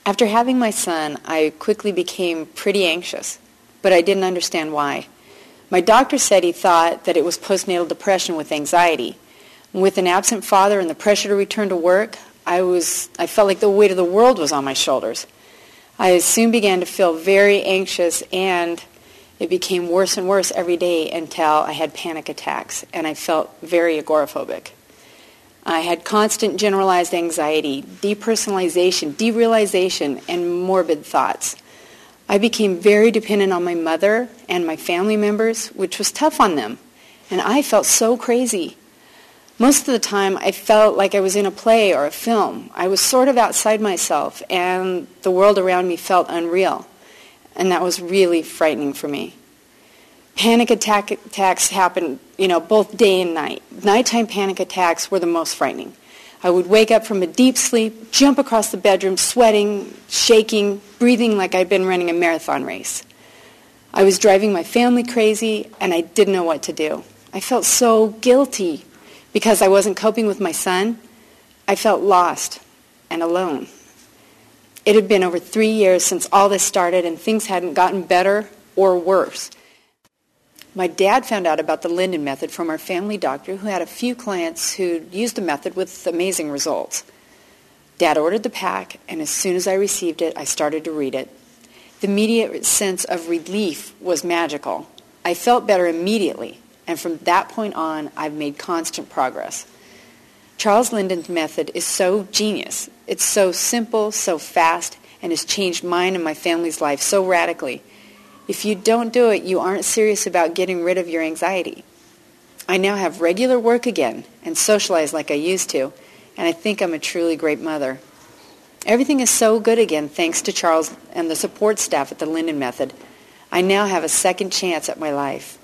After having my son, I quickly became pretty anxious, but I didn't understand why. My doctor said he thought that it was postnatal depression with anxiety. With an absent father and the pressure to return to work, I felt like the weight of the world was on my shoulders. I soon began to feel very anxious, and it became worse and worse every day until I had panic attacks, and I felt very agoraphobic. I had constant generalized anxiety, depersonalization, derealization, and morbid thoughts. I became very dependent on my mother and my family members, which was tough on them, and I felt so crazy. Most of the time, I felt like I was in a play or a film. I was sort of outside myself, and the world around me felt unreal, and that was really frightening for me. Panic attacks happened, both day and night. Nighttime panic attacks were the most frightening. I would wake up from a deep sleep, jump across the bedroom, sweating, shaking, breathing like I'd been running a marathon race. I was driving my family crazy, and I didn't know what to do. I felt so guilty because I wasn't coping with my son. I felt lost and alone. It had been over 3 years since all this started, and things hadn't gotten better or worse. My dad found out about the Linden Method from our family doctor, who had a few clients who used the method with amazing results. Dad ordered the pack, and as soon as I received it, I started to read it. The immediate sense of relief was magical. I felt better immediately, and from that point on, I've made constant progress. Charles Linden's method is so genius. It's so simple, so fast, and has changed mine and my family's life so radically. If you don't do it, you aren't serious about getting rid of your anxiety. I now have regular work again and socialize like I used to, and I think I'm a truly great mother. Everything is so good again thanks to Charles and the support staff at the Linden Method. I now have a second chance at my life.